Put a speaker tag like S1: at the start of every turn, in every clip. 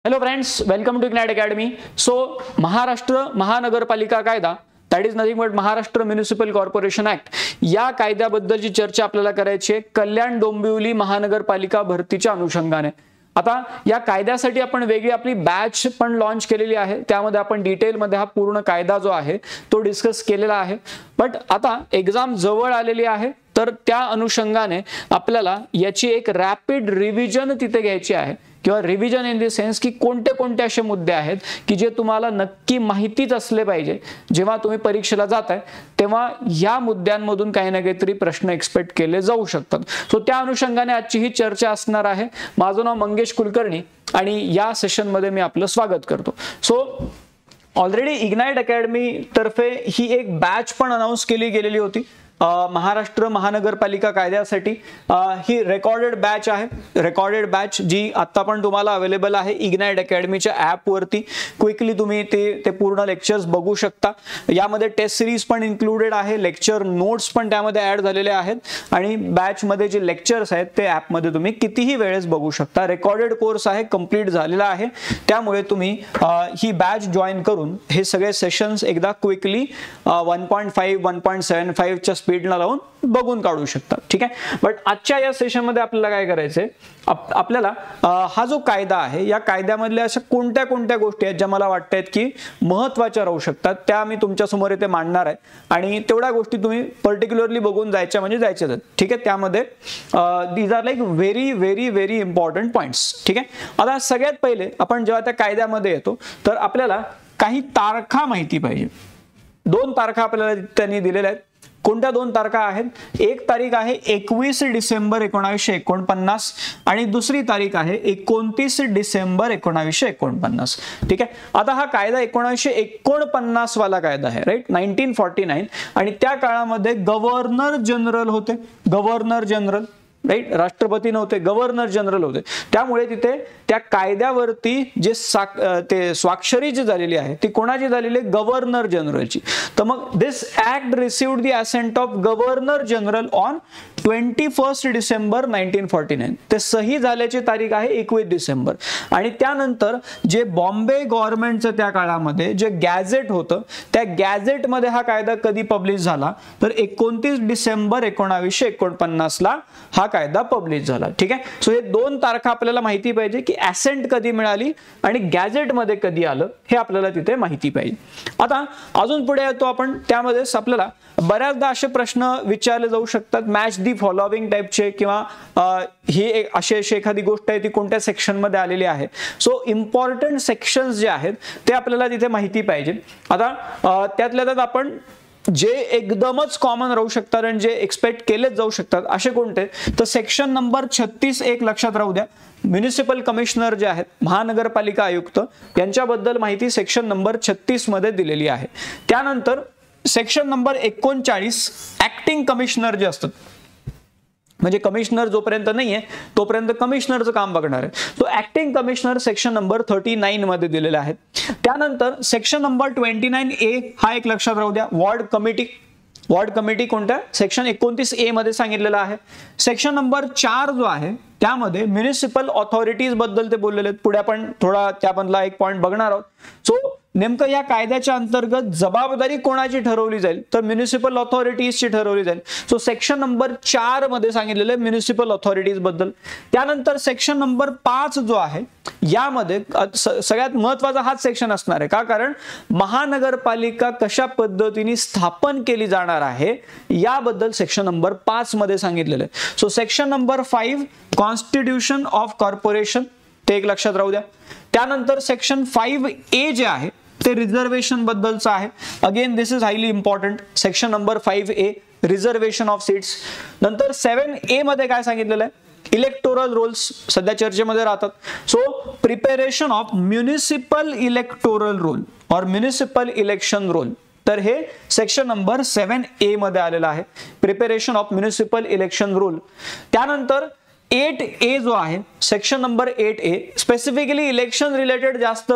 S1: Hello friends, welcome to Ignite Academy. So, Maharashtra महानगरपालिका कायदा, that is nothing but Maharashtra municipal corporation act, या कायद्याबद्दलची चर्चा आपल्याला करायची आहे कल्याण डोंबिवली महानगरपालिका भरतीच्या अनुषंगाने. आता या कायद्यासाठी आपण वेगळी आपली बॅच पण लॉन्च केलेली आहे. त्यामध्ये आपण डिटेलमध्ये हा पूर्ण कायदा जो आहे तो डिस्कस केलेला आहे. बट आता एक्झाम जवळ आलेली आहे, तर त्या अनुषंगाने आपल्याला याची एक रॅपिड रिव्हिजन तिथे घ्यायची आहे, किंवा रिव्हिजन इन द सेन्स की कोणते कोणते असे मुद्दे आहेत की जे तुम्हाला नक्की माहितीच असले पाहिजे. जेव्हा तुम्ही परीक्षेला जाताय तेव्हा या मुद्द्यांमधून काही ना काहीतरी प्रश्न एक्सपेक्ट केले जाऊ शकतात. सो त्या अनुषंगाने आजची ही चर्चा असणार आहे. माझं नाव मंगेश कुलकर्णी आणि या सेशन मध्ये मी आपलं स्वागत करतो. सो ऑलरेडी इग्नाइट अकॅडमी तर्फे ही एक बॅच पण अनाउन्स केली गेलेली होती महाराष्ट्र महानगरपालिका कायद्यासाठी. ही रेकॉर्डेड बॅच आहे, रेकॉर्डेड बॅच जी आता पण तुम्हाला अवेलेबल आहे इग्नाइट अकॅडमीच्या ऍप वरती. क्विकली तुम्ही ते पूर्ण लेक्चर्स बघू शकता. यामध्ये टेस्ट सिरीज पण इन्क्लुडेड आहे, लेक्चर नोट्स पण त्यामध्ये ऍड झालेले आहेत आणि बॅच मध्ये जे लेक्चर्स आहेत ते ऍप मध्ये तुम्ही कितीही वेळेस बघू शकता. रेकॉर्डेड कोर्स आहे, कंप्लीट झालेला आहे. त्यामुळे तुम्ही ही बॅच जॉईन करून हे सगळे सेशन्स एकदा क्विकली 1.5 1.75 च्या स्पीडला लावून बघून काढू शकता. ठीक आहे. बट आजच्या या सेशन मध्ये आपल्याला काय करायचंय, आपल्याला हा जो कायदा आहे या कायद्यामधल्या अशा कोणत्या कोणत्या गोष्टी आहेत ज्या मला वाटतात की महत्त्वाच्या राहू शकतात त्या मी तुमच्या समोर इथे मांडणार आहे. आणि तेवढ्या गोष्टी तुम्ही पर्टिक्युलरली बघून जायच्या म्हणजे जायच्याच आहेत. ठीक आहे. त्यामध्ये these are like very very very important points. ठीक आहे. आता सगळ्यात पहिले आपण जेव्हा त्या कायद्यामध्ये येतो तर आपल्याला काही तारखा माहिती पाहिजे. 2 तारखा आपल्याला त्यांनी दिलेल्या आहेत. कोणत्या 2 तारखा आहेत? एक तारीख आहे 21 डिसेंबर 1949 आणि दुसरी तारीख आहे 29 डिसेंबर 1949. ठीक आहे. आता हा कायदा 1949 वाला कायदा आहे, राईट, 1949. आणि त्या काळामध्ये गव्हर्नर जनरल होते, गव्हर्नर जनरल, राईट, राष्ट्रपती नव्हते, गव्हर्नर जनरल होते. त्यामुळे तिथे त्या कायद्यावरती जे ते स्वाक्षरी जी झालेली आहे ती कोणाची झालेली आहे? गव्हर्नर जनरलची. तर मग this act received the assent of governor general on 21 December 1949. ते सही झाल्याची तारीख आहे 21 डिसेंबर. आणि त्यानंतर जे बॉम्बे गव्हर्नमेंटचं त्या काळामध्ये जे गॅझेट होतं त्या गॅझेटमध्ये हा कायदा कधी पब्लिश झाला तर 29 डिसेंबर 1949 ला हा कायदा पब्लिश झाला. ठीक आहे. सो हे 2 तारखा आपल्याला माहिती पाहिजे की ॲसेंट कधी मिळाली आणि गॅझेट मध्ये कधी आलं हे आपल्याला तिथे माहिती पाहिजे. आता अजून पुढे येतो आपण. त्यामध्येच आपल्याला बऱ्याचदा असे प्रश्न विचारले जाऊ शकतात मॅच दी फॉलोविंग टाइपचे, किंवा ही अशी एखादी गोष्ट आहे ती कोणत्या सेक्शन मध्ये आलेली आहे. सो इम्पॉर्टंट सेक्शन्स जे आहेत ते आपल्याला तिथे माहिती पाहिजे. आता त्यातल्या त्यात आपण जे एकदमच कॉमन राहू शकतात आणि जे एक्सपेक्ट केलेच जाऊ शकतात असे कोणते, तर सेक्शन नंबर 36 एक लक्षात राहू द्या. म्युनिसिपल कमिशनर जे आहेत, महानगरपालिका आयुक्त, यांच्याबद्दल माहिती सेक्शन नंबर 36 मध्ये दिलेली आहे. त्यानंतर सेक्शन नंबर 39 ऍक्टिंग कमिशनर जे असतात, म्हणजे कमिशनर जोपर्यंत नाहीये तोपर्यंत कमिशनरचं काम बघणार आहे. तो ऍक्टिंग कमिशनर सेक्शन नंबर 39 मध्ये दिलेला आहे. त्यानंतर सेक्शन नंबर 29A हा एक लक्षात राहू द्या. वॉर्ड कमिटी, वॉर्ड कमिटी कोणत्या? सेक्शन 29A मध्ये सांगितलेलं आहे. सेक्शन नंबर 4 जो आहे त्यामध्ये म्युनिसिपल ऑथॉरिटीज बद्दल ते बोललेले आहेत. पुढे आपण थोडा त्यामधला एक पॉइंट बघणार आहोत. सो नेमकं या कायद्याच्या अंतर्गत जबाबदारी कोणाची ठरवली जाईल तर म्युनिसिपल ऑथॉरिटीजची ठरवली जाईल. सो सेक्शन नंबर 4 मध्ये सांगितलेलं आहे म्युनिसिपल ऑथॉरिटीज बद्दल. त्यानंतर सेक्शन नंबर 5 जो आहे यामध्ये सगळ्यात महत्वाचा हाच सेक्शन असणार आहे. का? कारण महानगरपालिका कशा पद्धतीने स्थापन केली जाणार आहे याबद्दल सेक्शन नंबर 5 मध्ये सांगितलेलं आहे. So section number 5 constitution of corporation, ते एक लक्षात राहू द्या. त्यानंतर सेक्शन 5A जे आहे ते रिझर्वेशन बद्दलचं आहे. Again this is highly important. Section number 5A reservation of seats. नंतर 7A मध्ये काय सांगितलेलं आहे? इलेक्टोरल रोल्स सध्या चर्चेमध्ये राहतात. So preparation of municipal electoral roll और म्युनिसिपल इलेक्शन रोल, तर हे सेक्शन नंबर 7A मध्ये आलेलं आहे, preparation of municipal election roll. त्यानंतर 8A जो आहे section number 8A specifically election related जास्त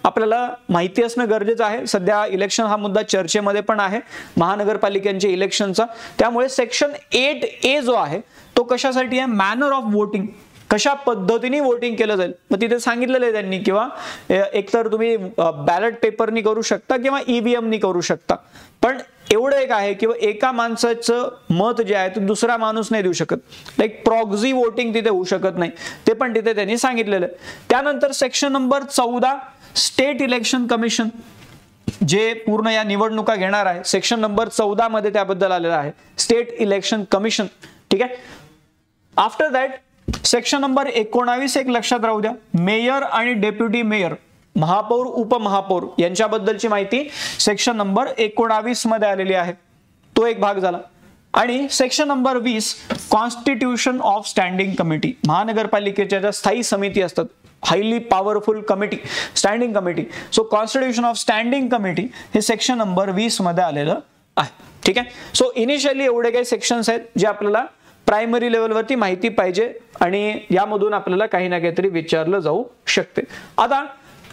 S1: आपल्याला माहिती असणं गरजेचं आहे. सध्या इलेक्शन हा मुद्दा चर्चेमध्ये पण आहे महानगरपालिकांच्या इलेक्शनचा. त्यामुळे सेक्शन 8A जो आहे तो कशासाठी आहे? Manner of voting. कशा पद्धतीने वोटिंग केलं जाईल मग तिथे सांगितलेलं आहे त्यांनी, किंवा एकतर तुम्ही बॅलेट पेपरनी करू शकता किंवा EVM नी करू शकता. पण एवढं एक आहे की एका माणसाचं मत जे आहे ते दुसरा माणूस नाही देऊ शकत, लाईक प्रॉक्सी वोटिंग तिथे होऊ शकत नाही, ते पण तिथे त्यांनी सांगितलेलं आहे. त्यानंतर section number 14 state election commission जे पूर्ण या निवडणुका घेणार आहे, सेक्शन नंबर 14 मध्ये त्याबद्दल आलेलं आहे, स्टेट इलेक्शन कमिशन. ठीक आहे. आफ्टर दॅट सेक्शन नंबर 19 एक लक्षात राहू द्या, मेयर आणि डेप्युटी मेयर, महापौर उपमहापौर यांच्याबद्दलची माहिती सेक्शन नंबर 19 मध्ये आलेली आहे, तो एक भाग झाला. आणि section number 20 constitution of standing committee, महानगरपालिकेच्या ज्या स्थायी समिती असतात, highly powerful committee, standing committee, so constitution of standing committee हे सेक्शन नंबर 20 मध्ये आलेलं आहे. ठीक आहे. सो इनिशियली एवढे काही सेक्शन्स आहेत जे आपल्याला प्रायमरी लेवलवरती माहिती पाहिजे आणि यामधून आपल्याला काही ना काहीतरी विचारलं जाऊ शकते. आता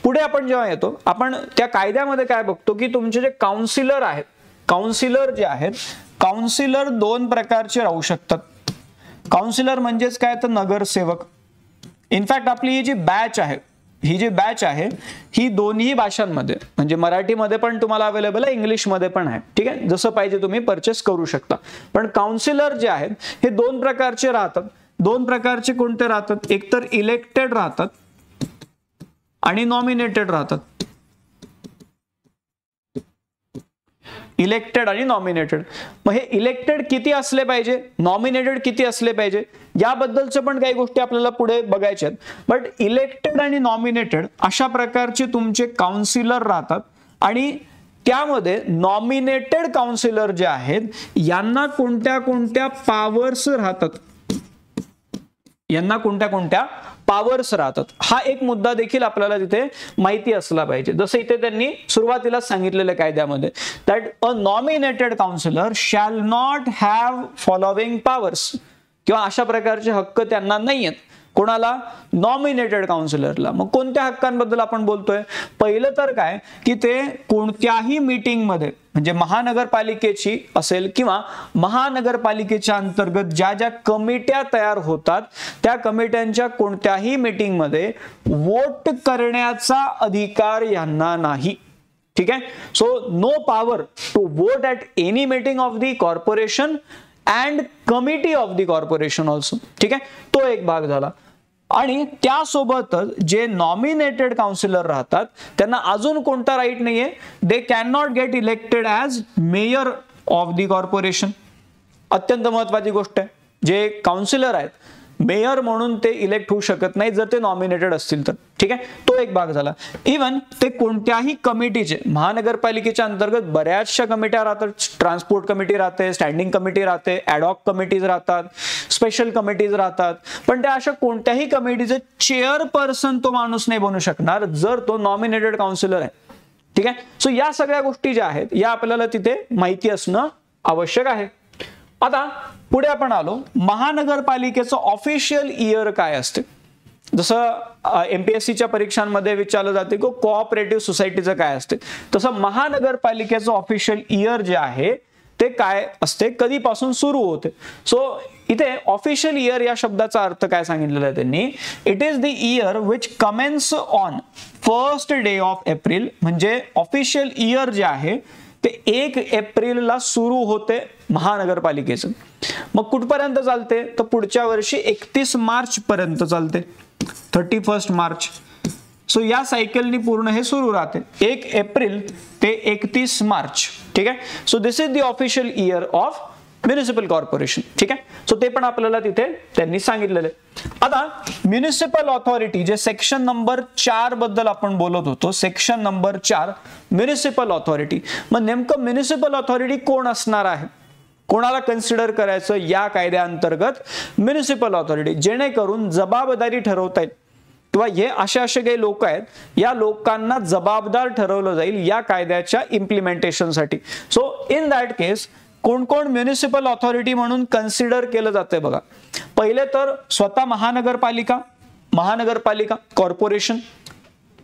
S1: पुढे आपण जेव्हा येतो, आपण त्या कायद्यामध्ये काय बघतो की तुमचे जे काउन्सिलर आहेत, काउन्सिलर जे आहेत, काउन्सिलर दोन प्रकारचे राहू शकतात. काउन्सिलर म्हणजेच काय तर नगरसेवक. इनफॅक्ट आपली ही जी बॅच आहे, ही जी बॅच आहे ही दोन्ही भाषांमध्ये, म्हणजे मराठीमध्ये पण तुम्हाला अवेलेबल आहे, इंग्लिशमध्ये पण आहे. ठीक आहे. जसं पाहिजे तुम्ही परचेस करू शकता. पण काउन्सिलर जे आहेत हे दोन प्रकारचे राहतात. दोन प्रकारचे कोणते राहतात, एक तर इलेक्टेड राहतात आणि नॉमिनेटेड राहतात. इलेक्टेड आणि नॉमिनेटेड. मग हे इलेक्टेड किती असले पाहिजे, नॉमिनेटेड किती असले पाहिजे, याबद्दलच्या पण काही गोष्टी आपल्याला पुढे बघायच्या आहेत. बट इलेक्टेड आणि नॉमिनेटेड अशा प्रकारचे तुमचे काउन्सिलर राहतात. आणि त्यामध्ये नॉमिनेटेड काउन्सिलर जे आहेत यांना कोणत्या कोणत्या पॉवर्स राहतात, यांना कोणत्या कोणत्या पॉवर्स राहतात, हा एक मुद्दा देखील आपल्याला तिथे माहिती असला पाहिजे. जसं इथे त्यांनी सुरुवातीला सांगितलेलं कायद्यामध्ये, that a nominated counsellor shall not have following powers, किंवा अशा प्रकारचे हक्क त्यांना नाही आहेत. कोणाला, नॉमिनेटेड काउन्सिलरला. मग कोणत्या हक्कांबद्दल आपण बोलतोय, पहिलं तर काय की ते कोणत्याही मीटिंगमध्ये, म्हणजे महानगरपालिकेची असेल किंवा महानगरपालिकेच्या अंतर्गत ज्या ज्या कमिट्या तयार होतात त्या कमिट्यांच्या कोणत्याही मीटिंगमध्ये वोट करण्याचा अधिकार यांना नाही. ठीक आहे. So no power to vote at any meeting of the corporation and committee of the corporation also. ठीक आहे. तो एक भाग झाला. आणि त्यासोबतच जे नॉमिनेटेड काउन्सिलर राहतात त्यांना अजून कोणता राईट नाहीये, they can not get elected as mayor of the corporation. अत्यंत महत्वाची गोष्ट आहे, जे काउन्सिलर आहेत मेयर म्हणून ते इलेक्ट होऊ शकत नाही जर ते नॉमिनेटेड असतील तर. ठीक आहे. तो एक भाग झाला. इवन ते कोणत्याही कमिटीचे, महानगरपालिकेच्या अंतर्गत बऱ्याचशा कमिट्या राहतात, ट्रान्सपोर्ट कमिटी राहते, स्टँडिंग कमिटी राहते, ॲडॉक कमिटीज राहतात, स्पेशल कमिटीज राहतात, पण त्या अशा कोणत्याही कमिटीचे चेअरपर्सन तो माणूस नाही बनू शकणार जर तो नॉमिनेटेड काउन्सिलर आहे. ठीक आहे. सो या सगळ्या गोष्टी ज्या आहेत या आपल्याला तिथे माहिती असणं आवश्यक आहे. आता पुढे आपण आलो, महानगरपालिकेचं ऑफिशियल इयर काय असते. जसं एमपीएससीच्या परीक्षांमध्ये विचारलं जाते की कोऑपरेटिव्ह सोसायटीचं काय असते, तसं महानगरपालिकेचं ऑफिशियल इयर जे आहे ते काय असते, कधीपासून सुरू होते. सो इथे ऑफिशियल इयर या शब्दाचा अर्थ काय सांगितलेला आहे त्यांनी, it is the year which Cummins on first day of April. म्हणजे ऑफिशियल इयर जे आहे ते 1 एप्रिलला सुरू होते महानगरपालिकेचं. मग कुठपर्यंत चालते, तर पुढच्या वर्षी 31 मार्च पर्यंत चालते, 31 मार्च. सो या सायकलनी पूर्ण हे सुरू राहते 1 एप्रिल ते 31 मार्च. ठीक आहे. So this is the official year of municipal corporation. ठीक आहे. सो ते पण आपल्याला तिथे त्यांनी सांगितलेलं आहे. आता म्युनिसिपल ऑथॉरिटी जे सेक्शन नंबर 4 बद्दल आपण बोलत होतो, सेक्शन नंबर 4 म्युनिसिपल ऑथॉरिटी. मग नेमकं म्युनिसिपल ऑथॉरिटी कोण असणार आहे, कोणाला कन्सिडर करायचं या कायद्याअंतर्गत, म्युनिसिपल ऑथॉरिटी, जेणेकरून जबाबदारी ठरवता येईल किंवा हे असे काही लोक आहेत, या लोकांना जबाबदार ठरवलं जाईल या कायद्याच्या इम्प्लिमेंटेशनसाठी. सो इन दॅट केस कोण कोण म्युनिसिपल ऑथॉरिटी म्हणून कन्सिडर केलं जाते बघा. पहिले तर स्वतः महानगरपालिका, महानगरपालिका corporation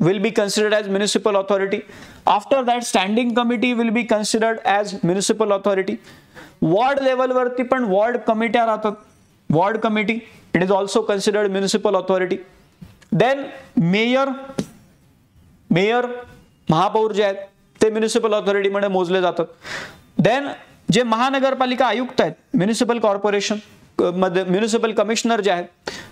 S1: will be considered as municipal authority. After that standing committee will be considered as municipal authority. Ward level वरती पण वॉर्ड कमिट्या राहतात, ward committee. It is also considered municipal authority. Then mayor महापौर जे आहेत ते म्युनिसिपल ऑथॉरिटीमध्ये मोजले जातात. देन जे महानगरपालिका आयुक्त आहेत, म्युनिसिपल कॉर्पोरेशन मध्ये म्युनिसिपल कमिशनर जे आहेत,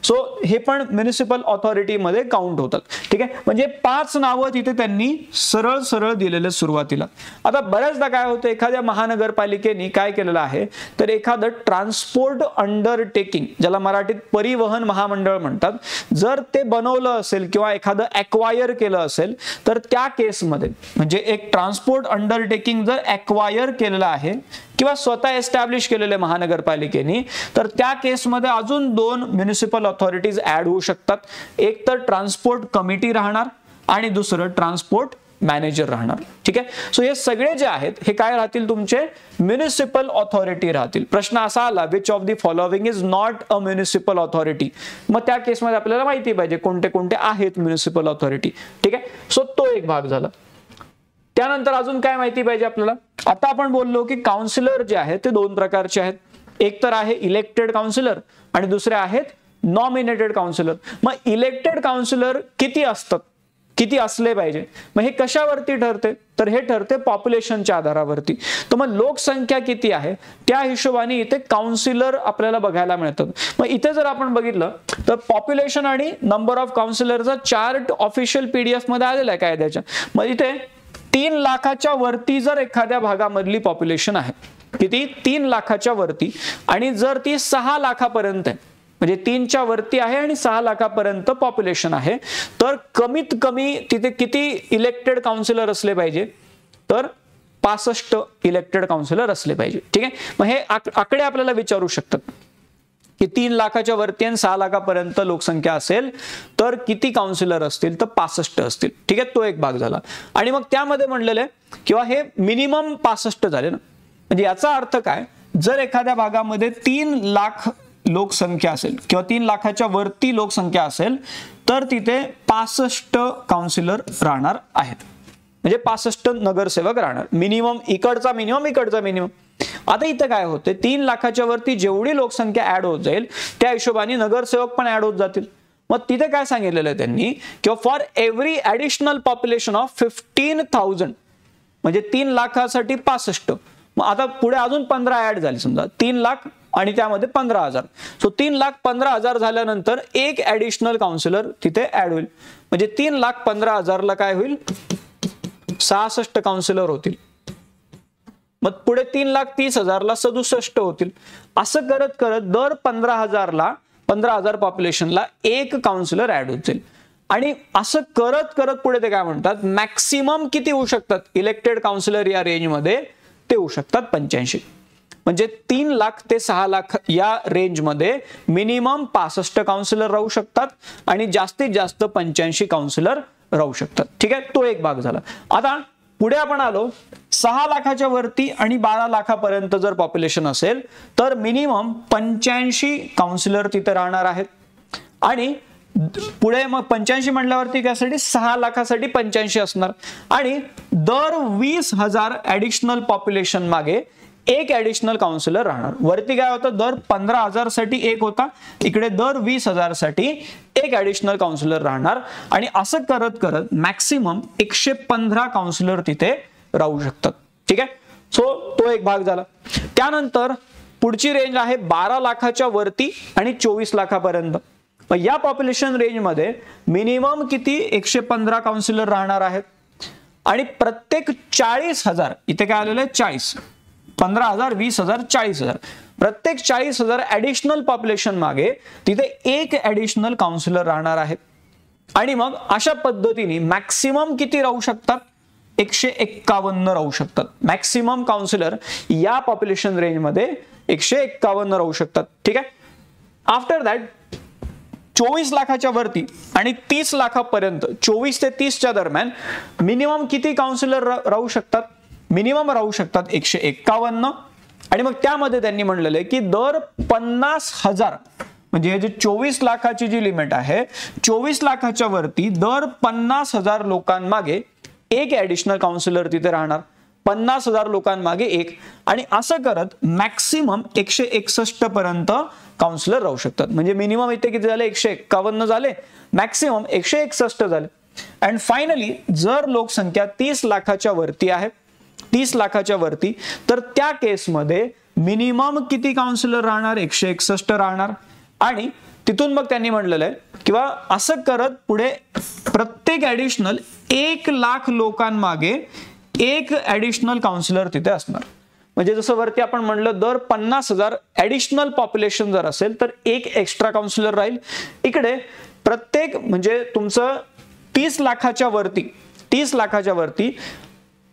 S1: सो हे पण म्युनिसिपल ऑथॉरिटीमध्ये काउंट होतात. ठीक आहे, म्हणजे 5 नावं तिथे त्यांनी सरळ सरळ दिलेले सुरुवातीला. आता बऱ्याचदा काय होतं, एखाद्या महानगरपालिकेने काय केलेलं आहे तर एखादं ट्रान्सपोर्ट अंडरटेकिंग, ज्याला मराठीत परिवहन महामंडळ म्हणतात, जर ते बनवलं असेल किंवा एखादं ॲक्वायर केलं असेल तर त्या केसमध्ये, म्हणजे एक ट्रान्सपोर्ट अंडरटेकिंग जर ॲक्वायर केलेलं आहे किंवा स्वतः एस्टॅब्लिश केलेले महानगरपालिकेने, तर त्या केसमध्ये अजून 2 म्युनिसिपल ऑथॉरिटीज ऍड होऊ शकतात. एक तर ट्रान्सपोर्ट कमिटी राहणार आणि दुसरं ट्रान्सपोर्ट मॅनेजर राहणार. ठीक आहे, सो हे सगळे जे आहेत हे काय राहतील, तुमचे म्युनिसिपल ऑथॉरिटी राहतील. प्रश्न असा आला, which of the following is not a municipal authority, मग त्या केसमध्ये आपल्याला माहिती पाहिजे कोणते कोणते आहेत म्युनिसिपल ऑथॉरिटी. ठीक आहे, सो तो एक भाग झाला. त्यानंतर अजून काय माहिती पाहिजे आपल्याला, आता आपण बोललो की काउन्सिलर जे आहेत ते 2 प्रकारचे आहेत. एक तर आहे इलेक्टेड काउन्सिलर आणि दुसरे आहेत नॉमिनेटेड काउन्सिलर. मग इलेक्टेड काउन्सिलर किती असतात, किती असले पाहिजे, मग हे कशावरती ठरते, तर हे ठरते पॉप्युलेशनच्या आधारावरती. तर मग लोकसंख्या किती आहे त्या हिशोबाने इथे काउन्सिलर आपल्याला बघायला मिळतात. मग इथे जर आपण बघितलं तर पॉप्युलेशन आणि नंबर ऑफ काउन्सिलरचा चार्ट ऑफिशियल PDF मध्ये आलेला आहे कायद्याच्या. मग इथे 3 लाखाच्या वरती जर एखाद्या भागामधली पॉप्युलेशन आहे, किती, 3 लाखाच्या वरती, आणि जर ती 6 लाखापर्यंत आहे, म्हणजे 3च्या वरती आहे आणि 6 लाखापर्यंत पॉप्युलेशन आहे, तर कमीत कमी तिथे किती इलेक्टेड काउन्सिलर असले पाहिजे, तर 65 इलेक्टेड काउन्सिलर असले पाहिजे. ठीक आहे, मग हे आकडे आपल्याला विचारू शकतात की 3 लाखाच्या वरती आणि 6 लाखापर्यंत लोकसंख्या असेल तर किती काउन्सिलर असतील, तर 65 असतील. ठीक आहे, तो एक भाग झाला. आणि मग त्यामध्ये म्हणलेलं आहे किंवा हे मिनिमम 65 झाले ना, म्हणजे याचा अर्थ काय, जर एखाद्या भागामध्ये 3 लाख लोकसंख्या असेल किंवा 3 लाखाच्या वरती लोकसंख्या असेल तर तिथे 65 काउन्सिलर राहणार आहेत, म्हणजे 65 नगरसेवक राहणार. मिनिमम इकडचा मिनिमम, इकडचा मिनिमम. आता इथं काय होते, 3 लाखाच्या वरती जेवढी लोकसंख्या ऍड होत जाईल त्या हिशोबाने नगरसेवक पण ऍड होत जातील. मग तिथे काय सांगितलेलं आहे त्यांनी, किंवा for every additional population of 15,000, म्हणजे 3 लाखासाठी 65. मग आता पुढे अजून 15 ऍड झाले, समजा 3 लाख आणि त्यामध्ये 15,000, सो 3,15,000 झाल्यानंतर एक ऍडिशनल काउन्सिलर तिथे ऍड होईल. म्हणजे 3,15,000 काय होईल, 66 काउन्सिलर होतील. मग पुढे 3,30,000 67 होतील. असं करत करत दर 15,000 पॉप्युलेशनला एक काउन्सिलर ऍड होत जाईल. आणि असं करत करत पुढे ते काय म्हणतात, मॅक्सिमम किती होऊ शकतात इलेक्टेड काउन्सिलर या रेंजमध्ये, ते होऊ शकतात 85. म्हणजे 3 लाख ते 6 लाख या रेंजमध्ये मिनिमम 65 काउन्सिलर राहू शकतात आणि जास्तीत जास्त 85 काउन्सिलर राहू शकतात. ठीक आहे, तो एक भाग झाला. आता पुढे आपण आलो, 6 लाखाच्या वरती आणि 12 लाखापर्यंत जर पॉप्युलेशन असेल तर मिनिमम 85 काउन्सिलर तिथे राहणार आहेत. आणि पुढे मग 85 म्हटल्यावरती त्यासाठी 6 लाखासाठी 85 असणार. आणि दर 20,000 ऍडिशनल पॉप्युलेशन मागे एक ऍडिशनल काउन्सिलर राहणार. वरती काय होतं, दर 15,000 साठी एक होता, इकडे दर 20,000 साठी एक ऍडिशनल काउन्सिलर राहणार. आणि असं करत करत मॅक्सिमम 115 काउन्सिलर तिथे राहू शकतात. ठीक आहे, सो तो एक भाग झाला. त्यानंतर पुढची रेंज आहे 12 लाखाच्या वरती आणि 24 लाखापर्यंत. मग या पॉप्युलेशन रेंजमध्ये मिनिमम किती, 115 काउन्सिलर राहणार आहेत. आणि प्रत्येक 40,000, इथे काय आलेलं आहे 40, 15,000, 20,000, 40,000, प्रत्येक 40,000 ऍडिशनल पॉप्युलेशन मागे तिथे एक ऍडिशनल काउन्सिलर राहणार आहेत. आणि मग अशा पद्धतीने मॅक्सिमम किती राहू शकतात, 151 राहू शकतात. मॅक्सिमम काउन्सिलर या पॉप्युलेशन रेंजमध्ये 151 राहू शकतात. ठीक आहे, आफ्टर दॅट 24 लाखाच्या वरती आणि 30 लाखापर्यंत, 24 ते 30च्या दरम्यान मिनिमम किती काउन्सिलर राहू शकतात, मिनिमम राहू शकतात 151. आणि मग त्यामध्ये त्यांनी म्हणलेलं आहे की दर 50,000, म्हणजे हे जे 24 लाखाची जी लिमिट आहे, 24 लाखाच्या वरती दर 50,000 लोकांमागे एक ऍडिशनल काउन्सिलर तिथे राहणार. 50,000 लोकांमागे एक. आणि असं करत मॅक्सिमम 161 पर्यंत काउन्सिलर राहू शकतात. म्हणजे मिनिमम इथे किती झाले 151 झाले, मॅक्सिमम 161 झाले. अँड फायनली जर लोकसंख्या 30 लाखाच्या वरती आहे, 30 लाखाच्या वरती, तर त्या केसमध्ये मिनिमम किती काउन्सिलर राहणार, 161 राहणार. आणि तिथून मग त्यांनी म्हटलेलं आहे किंवा असं करत पुढे प्रत्येक ऍडिशनल 1 लाख लोकांमागे एक ऍडिशनल काउन्सिलर तिथे असणार. म्हणजे जसं वरती आपण म्हणलं दर 50,000 ऍडिशनल पॉप्युलेशन जर असेल तर एक एक्स्ट्रा काउन्सिलर राहील. इकडे प्रत्येक म्हणजे तुमचं 30 लाखाच्या वरती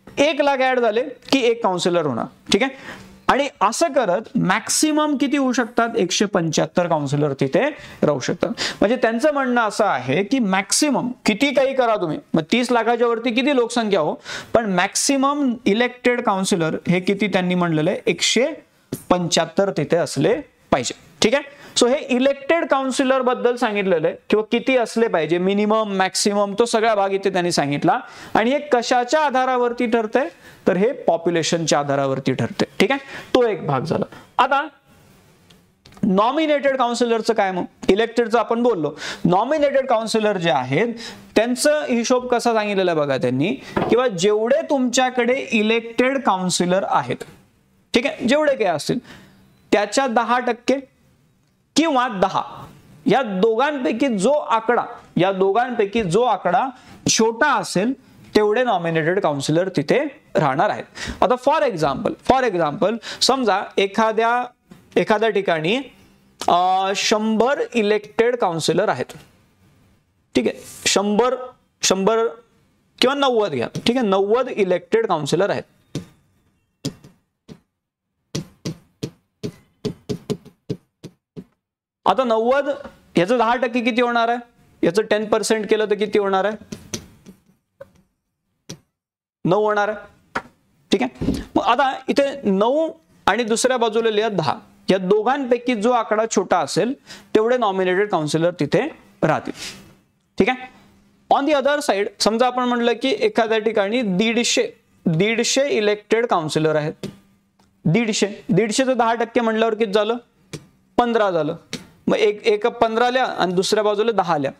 S1: 1 लाख ऍड झाले की एक काउन्सिलर होणार. ठीक आहे. आणि असं करत मॅक्सिमम किती होऊ शकतात, 175 काउन्सिलर तिथे राहू शकतात. म्हणजे त्यांचं म्हणणं असं आहे की मॅक्सिमम किती काही करा तुम्ही, मग 30 लाखाच्या वरती किती लोकसंख्या हो, पण मॅक्सिमम इलेक्टेड काउन्सिलर हे किती त्यांनी म्हणलेलं आहे 175 तिथे असले पाहिजे. ठीक आहे. सो हे इलेक्टेड काउन्सिलर बद्दल सांगितलेलं आहे किंवा किती असले पाहिजे, मिनिमम मॅक्सिमम, तो सगळा भाग इथे त्यांनी सांगितला. आणि हे कशाच्या आधारावरती ठरतंय, तर हे पॉप्युलेशनच्या आधारावरती ठरते. ठीक आहे. तो एक भाग झाला. आता नॉमिनेटेड काउन्सिलरचं काय, मग इलेक्टेडचं आपण बोललो, नॉमिनेटेड काउन्सिलर जे आहेत त्यांचं हिशोब कसा सांगितलेला आहे बघा त्यांनी, किंवा जेवढे तुमच्याकडे इलेक्टेड काउन्सिलर आहेत, ठीक आहे, जेवढे काही असतील त्याच्या 10% किंवा 10 या दोघांपैकी जो आकडा छोटा असेल तेवढे नॉमिनेटेड काउन्सिलर तिथे राहणार आहेत. आता फॉर एक्झाम्पल समजा एखाद्या ठिकाणी 100 इलेक्टेड काउन्सिलर आहेत. ठीक आहे. 100 किंवा 90 घ्या. ठीक आहे. 90 इलेक्टेड काउन्सिलर आहेत. आता 90 याचं 10% किती होणार आहे, याचं 10% केलं तर किती होणार आहे, 9 होणार आहे. ठीक आहे. मग आता इथे 9 आणि दुसऱ्या बाजूला लिहा 10, या दोघांपैकी जो आकडा छोटा असेल तेवढे नॉमिनेटेड काउन्सिलर तिथे राहतील. ठीक आहे. ऑन दी अदर साइड समजा आपण म्हटलं की एखाद्या ठिकाणी 150 इलेक्टेड काउन्सिलर आहेत. 150चं 10% म्हणल्यावर किती झालं, 15 झालं. मग एक 15 लिहा आणि दुसऱ्या बाजूला 10 लिहा.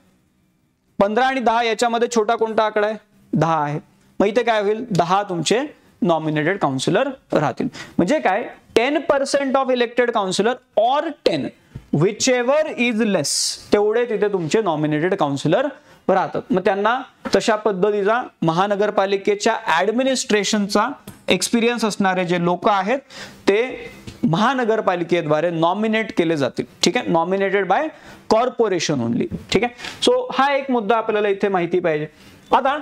S1: 15 आणि 10 याच्यामध्ये छोटा कोणता आकडा आहे, 10 आहे. मग इथे काय होईल, 10 तुमचे नॉमिनेटेड काउन्सिलर राहतील. म्हणजे काय, 10% of elected councillor or 10 whichever is less, तेवढे तिथे तुमचे नॉमिनेटेड काउन्सिलर राहतात. मग त्यांना तशा पद्धतीचा महानगरपालिकेच्या ऍडमिनिस्ट्रेशनचा एक्सपिरियन्स असणारे जे लोक आहेत ते महानगरपालिकेद्वारे नॉमिनेट केले जातील. ठीक आहे. Nominated by corporation only. ठीक आहे. सो हा एक मुद्दा आपल्याला इथे माहिती पाहिजे. आता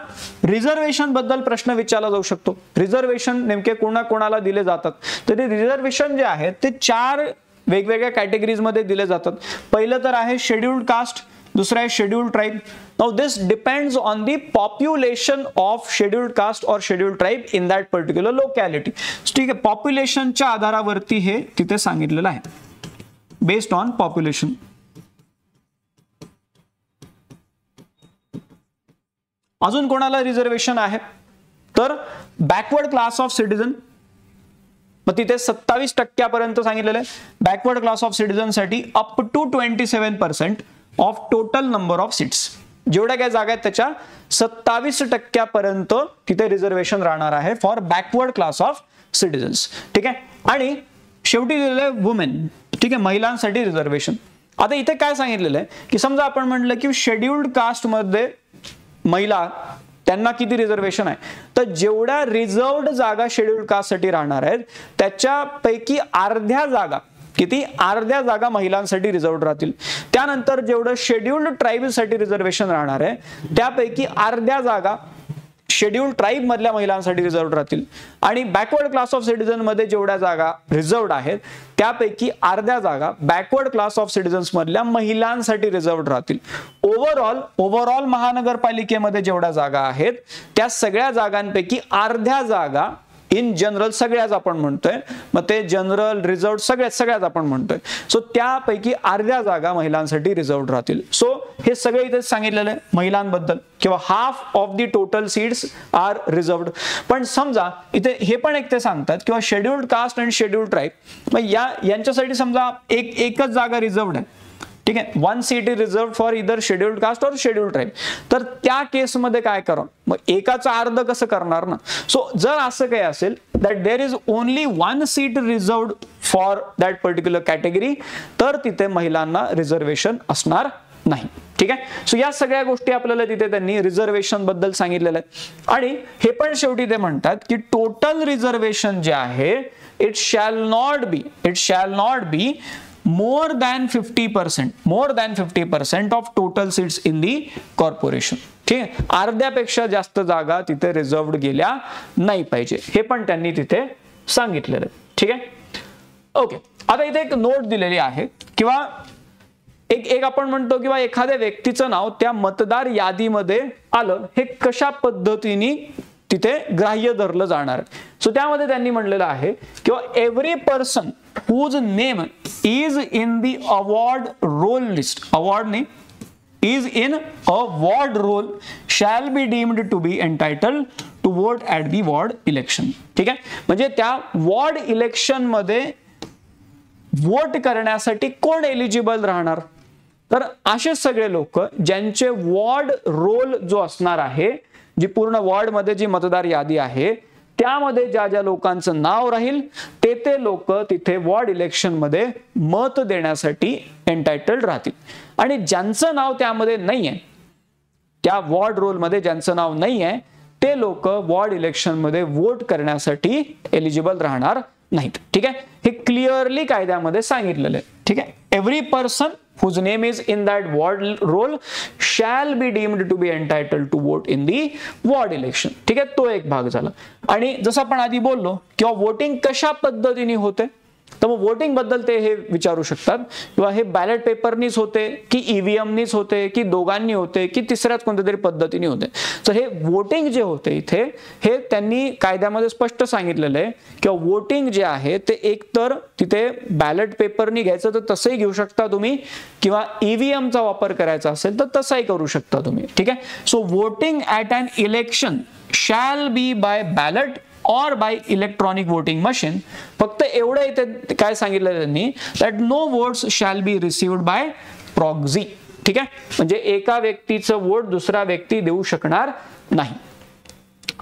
S1: रिझर्वेशन बद्दल प्रश्न विचारला जाऊ शकतो. रिझर्वेशन नेमके कोणाकोणाला दिले जातात, तर रिझर्वेशन जे आहेत ते 4 वेगवेगळ्या कॅटेगरीज मध्ये दिले जातात. पहिलं तर आहे शेड्यूल्ड कास्ट, दुसरा आहे scheduled tribe. Now this depends on the population of scheduled caste और scheduled tribe in that particular locality. ठीक आहे. पॉप्युलेशनच्या आधारावरती हे तिथे सांगितलेलं आहे, बेस्ड ऑन पॉप्युलेशन. अजून कोणाला रिझर्वेशन आहे, तर बॅकवर्ड क्लास ऑफ सिटीजन. मग तिथे 27% सांगितलेलं आहे. बॅकवर्ड क्लास ऑफ सिटीजन साठी up to 27% of total number of seats, जेवढ्या काही जागा आहेत त्याच्या 27% तिथे रिझर्वेशन राहणार आहे for backward class of citizens. ठीक आहे. आणि शेवटी दिलेलं आहे वुमेन. ठीक आहे. महिलांसाठी रिझर्वेशन. आता इथे काय सांगितलेलं आहे की समजा आपण म्हटलं की शेड्यूल्ड कास्ट मध्ये महिला त्यांना किती रिझर्वेशन आहे, तर जेवढ्या रिझर्व्ड जागा शेड्यूल्ड कास्ट साठी राहणार आहेत त्याच्यापैकी अर्ध्या जागा महिलांसाठी रिझर्व्ड राहतील. त्यानंतर जेवढं शेड्यूल्ड ट्राइब साठी रिझर्वेशन राहणार आहे त्यापैकी अर्ध्या जागा शेड्यूल्ड ट्राइब मधल्या महिलांसाठी रिझर्व्ड राहतील. आणि बॅकवर्ड क्लास ऑफ सिटीजन मध्ये जेवढ्या जागा रिझर्व्ड आहेत त्यापैकी अर्ध्या जागा बॅकवर्ड क्लास ऑफ सिटीजन्स मधल्या महिलांसाठी रिझर्व्ड राहतील. ओव्हरऑल महानगरपालिकेमध्ये जेवढ्या जागा आहेत त्या सगळ्या जागांपैकी अर्ध्या जागा इन जनरल सगळ्याच आपण म्हणतोय, मग ते जनरल रिझर्व्ड सगळ्याच आपण म्हणतोय. सो त्यापैकी अर्ध्या जागा महिलांसाठी रिझर्व्ड राहतील. सो हे सगळे इथे सांगितलेलं आहे महिलांबद्दल, किंवा half of the total seats are reserved. पण समजा इथे हे पण एक ते सांगतात किंवा scheduled caste and scheduled tribe, मग यांच्यासाठी समजा एकच जागा रिझर्व्ड आहे, ठीक आहे, 1 seat is reserved for either scheduled caste और शेड्युल्ड ट्राईब. तर त्या केसमध्ये काय करा, मग एकाचं अर्ध कसं करणार ना. सो जर असं काही असेल that there is only 1 seat reserved for that particular category, तर तिथे महिलांना रिझर्वेशन असणार नाही. ठीक आहे. सो या सगळ्या गोष्टी आपल्याला तिथे त्यांनी रिझर्वेशन बद्दल सांगितलेलं आहे. आणि हे पण शेवटी ते म्हणतात की टोटल रिझर्वेशन जे आहे it shall not be more than 50% of total seats in the corporation. ठीक आहे, अर्ध्यापेक्षा जास्त जागा तिथे रिझर्व्ड गेल्या नाही पाहिजे, हे पण त्यांनी तिथे सांगितलेलं आहे. ठीक आहे. ओके, आता इथे एक नोट दिलेली आहे, किंवा एक आपण म्हणतो किंवा एखाद्या व्यक्तीचं नाव त्या मतदार यादीमध्ये आलं, हे कशा पद्धतीने तिथे ग्राह्य धरलं जाणार. सो त्यामध्ये त्यांनी म्हणलेलं आहे किंवा every person whose name is in the award roll list, award name is in a ward roll shall be deemed to be entitled to vote at the ward election. ठीक आहे, म्हणजे त्या वॉर्ड इलेक्शन मध्ये vote करण्यासाठी कोण eligible राहणार, तर असे सगळे लोक ज्यांचे वॉर्ड रोल जो असणार आहे, जी पूर्ण वॉर्ड मध्ये जी मतदार यादी आहे त्यामध्ये ज्या लोकांचं नाव राहील ते लोक तिथे वॉर्ड इलेक्शन मध्ये मत देण्यासाठी एंटायटल्ड राहतील. आणि ज्यांचं नाव त्यामध्ये नाहीये, त्या वॉर्ड रोल मध्ये ज्यांचं नाव नाहीये, ते लोक वॉर्ड इलेक्शन मध्ये वोट करण्यासाठी एलिजिबल राहणार नाहीत. ठीक आहे, हे क्लिअरली कायद्यामध्ये सांगितलेलं आहे. ठीक आहे, every person whose name is in that ward roll shall be deemed to be entitled to vote in the ward election. ठीक आहे, तो एक भाग झाला. आणि जसं आपण आधी बोललो किंवा वोटिंग कशा पद्धतीने होते, तर मग वोटिंग बद्दल ते हे विचारू शकतात किंवा हे बॅलेट पेपरनीच होते की ईव्हीएमनीच होते की दोघांनी होते की तिसऱ्याच कोणत्या तरी पद्धतीने होते. तर हे वोटिंग जे होते इथे हे त्यांनी कायद्यामध्ये स्पष्ट सांगितलेलं आहे किंवा वोटिंग जे आहे ते एकतर तिथे बॅलेट पेपरनी घ्यायचं तर तसंही घेऊ शकता तुम्ही, किंवा ईव्हीएमचा वापर करायचा असेल तर तसाही करू शकता तुम्ही. ठीक आहे. So voting at an election shall be by ballot or by electronic voting machine. फक्त एवढं इथे काय सांगितलं त्यांनी, that no votes shall be received by proxy. ठीक आहे, म्हणजे एका व्यक्तीचं वोट दुसरा व्यक्ती देऊ शकणार नाही.